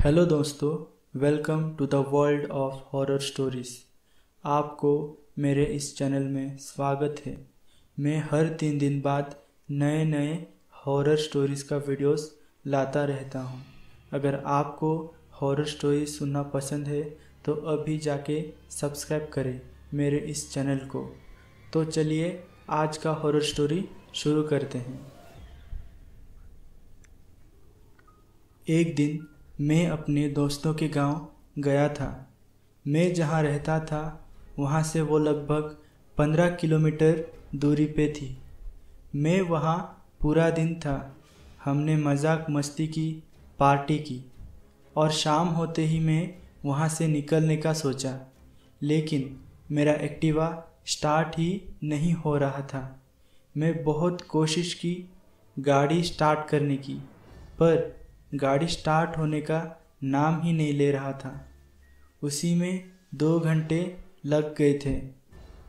Hello दोस्तों, welcome to the world of horror stories. आपको मेरे इस चैनल में स्वागत है। मैं हर 3 दिन बाद नए नए हॉरर स्टोरीज़ का वीडियोस लाता रहता हूँ। अगर आपको हॉरर स्टोरीज सुनना पसंद है तो अभी जाके सब्सक्राइब करें मेरे इस चैनल को। तो चलिए आज का हॉरर स्टोरी शुरू करते हैं। एक दिन मैं अपने दोस्तों के गांव गया था। मैं जहां रहता था वहां से वो लगभग 15 किलोमीटर दूरी पे थी। मैं वहां पूरा दिन था। हमने मजाक मस्ती की, पार्टी की और शाम होते ही मैं वहां से निकलने का सोचा, लेकिन मेरा एक्टिवा स्टार्ट ही नहीं हो रहा था। मैं बहुत कोशिश की गाड़ी स्टार्ट करने की, पर गाड़ी स्टार्ट होने का नाम ही नहीं ले रहा था। उसी में 2 घंटे लग गए थे।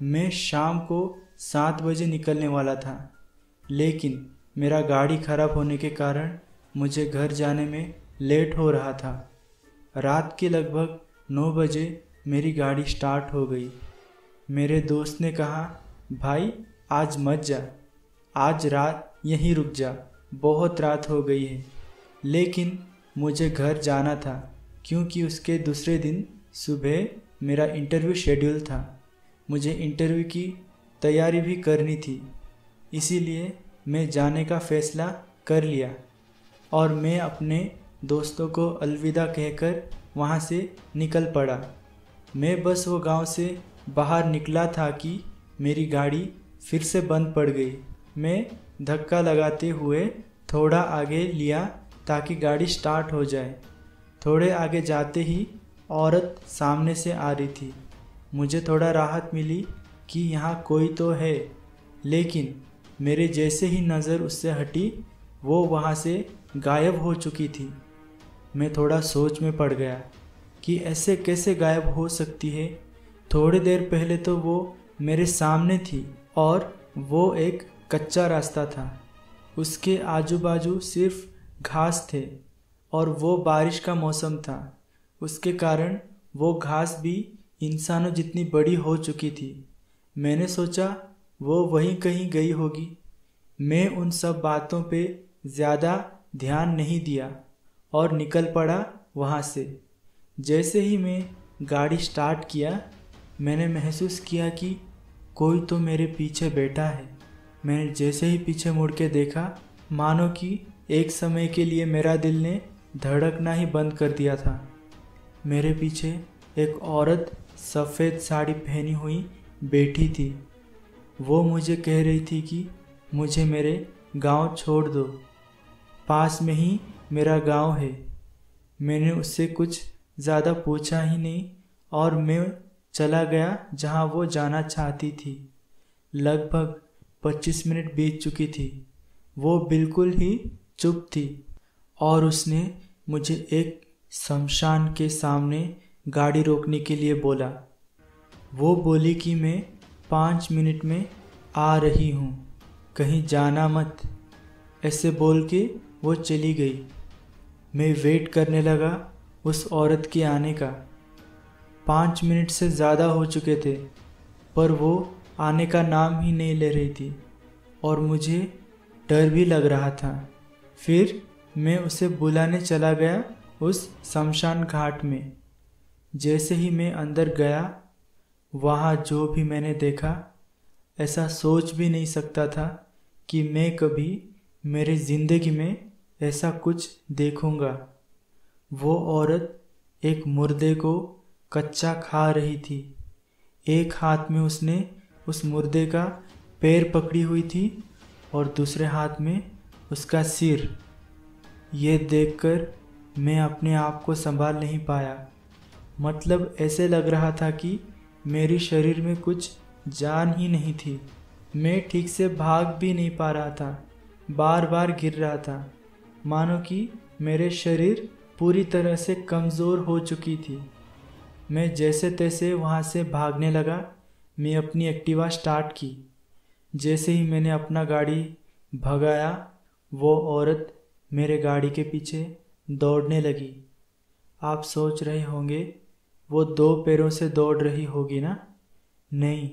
मैं शाम को 7 बजे निकलने वाला था, लेकिन मेरा गाड़ी खराब होने के कारण मुझे घर जाने में लेट हो रहा था। रात के लगभग 9 बजे मेरी गाड़ी स्टार्ट हो गई। मेरे दोस्त ने कहा, भाई आज मत जा, आज रात यहीं रुक जा, बहुत रात हो गई है। लेकिन मुझे घर जाना था, क्योंकि उसके दूसरे दिन सुबह मेरा इंटरव्यू शेड्यूल था। मुझे इंटरव्यू की तैयारी भी करनी थी, इसीलिए मैं जाने का फ़ैसला कर लिया और मैं अपने दोस्तों को अलविदा कहकर वहाँ से निकल पड़ा। मैं बस वो गांव से बाहर निकला था कि मेरी गाड़ी फिर से बंद पड़ गई। मैं धक्का लगाते हुए थोड़ा आगे लिया ताकि गाड़ी स्टार्ट हो जाए। थोड़े आगे जाते ही औरत सामने से आ रही थी। मुझे थोड़ा राहत मिली कि यहाँ कोई तो है, लेकिन मेरे जैसे ही नज़र उससे हटी वो वहाँ से गायब हो चुकी थी। मैं थोड़ा सोच में पड़ गया कि ऐसे कैसे गायब हो सकती है। थोड़ी देर पहले तो वो मेरे सामने थी और वो एक कच्चा रास्ता था। उसके आजू बाजू सिर्फ घास थे और वो बारिश का मौसम था। उसके कारण वो घास भी इंसानों जितनी बड़ी हो चुकी थी। मैंने सोचा वो वहीं कहीं गई होगी। मैं उन सब बातों पे ज़्यादा ध्यान नहीं दिया और निकल पड़ा वहाँ से। जैसे ही मैं गाड़ी स्टार्ट किया, मैंने महसूस किया कि कोई तो मेरे पीछे बैठा है। मैंने जैसे ही पीछे मुड़ के देखा, मानो कि एक समय के लिए मेरा दिल ने धड़कना ही बंद कर दिया था। मेरे पीछे एक औरत सफ़ेद साड़ी पहनी हुई बैठी थी। वो मुझे कह रही थी कि मुझे मेरे गांव छोड़ दो, पास में ही मेरा गांव है। मैंने उससे कुछ ज़्यादा पूछा ही नहीं और मैं चला गया जहां वो जाना चाहती थी। लगभग 25 मिनट बीत चुकी थी। वो बिल्कुल ही चुप थी और उसने मुझे एक शमशान के सामने गाड़ी रोकने के लिए बोला। वो बोली कि मैं 5 मिनट में आ रही हूँ, कहीं जाना मत। ऐसे बोल के वो चली गई। मैं वेट करने लगा उस औरत के आने का। 5 मिनट से ज़्यादा हो चुके थे, पर वो आने का नाम ही नहीं ले रही थी और मुझे डर भी लग रहा था। फिर मैं उसे बुलाने चला गया उस शमशान घाट में। जैसे ही मैं अंदर गया, वहाँ जो भी मैंने देखा, ऐसा सोच भी नहीं सकता था कि मैं कभी मेरी ज़िंदगी में ऐसा कुछ देखूँगा। वो औरत एक मुर्दे को कच्चा खा रही थी। एक हाथ में उसने उस मुर्दे का पैर पकड़ी हुई थी और दूसरे हाथ में उसका सिर। ये देखकर मैं अपने आप को संभाल नहीं पाया। मतलब ऐसे लग रहा था कि मेरे शरीर में कुछ जान ही नहीं थी। मैं ठीक से भाग भी नहीं पा रहा था, बार बार गिर रहा था, मानो कि मेरे शरीर पूरी तरह से कमज़ोर हो चुकी थी। मैं जैसे तैसे वहाँ से भागने लगा। मैं अपनी एक्टिवा स्टार्ट की। जैसे ही मैंने अपना गाड़ी भगाया, वो औरत मेरे गाड़ी के पीछे दौड़ने लगी। आप सोच रहे होंगे वो 2 पैरों से दौड़ रही होगी ना? नहीं,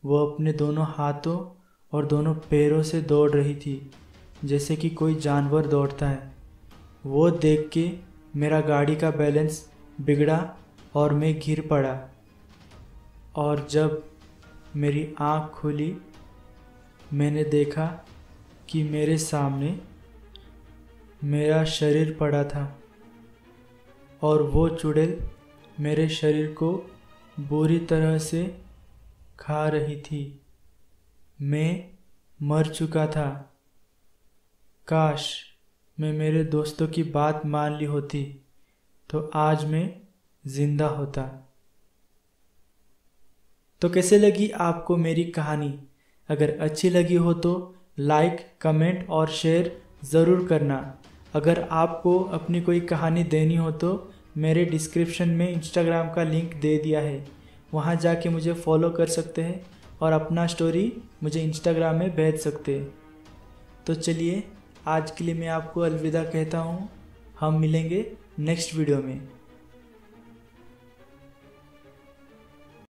वो अपने दोनों हाथों और दोनों पैरों से दौड़ रही थी, जैसे कि कोई जानवर दौड़ता है। वो देख के मेरा गाड़ी का बैलेंस बिगड़ा और मैं गिर पड़ा। और जब मेरी आँख खुली, मैंने देखा कि मेरे सामने मेरा शरीर पड़ा था और वो चुड़ैल मेरे शरीर को बुरी तरह से खा रही थी। मैं मर चुका था। काश मैं मेरे दोस्तों की बात मान ली होती तो आज मैं जिंदा होता। तो कैसे लगी आपको मेरी कहानी? अगर अच्छी लगी हो तो लाइक, कमेंट और शेयर ज़रूर करना। अगर आपको अपनी कोई कहानी देनी हो तो मेरे डिस्क्रिप्शन में इंस्टाग्राम का लिंक दे दिया है, वहाँ जाके मुझे फॉलो कर सकते हैं और अपना स्टोरी मुझे इंस्टाग्राम में भेज सकते हैं। तो चलिए, आज के लिए मैं आपको अलविदा कहता हूँ। हम मिलेंगे नेक्स्ट वीडियो में।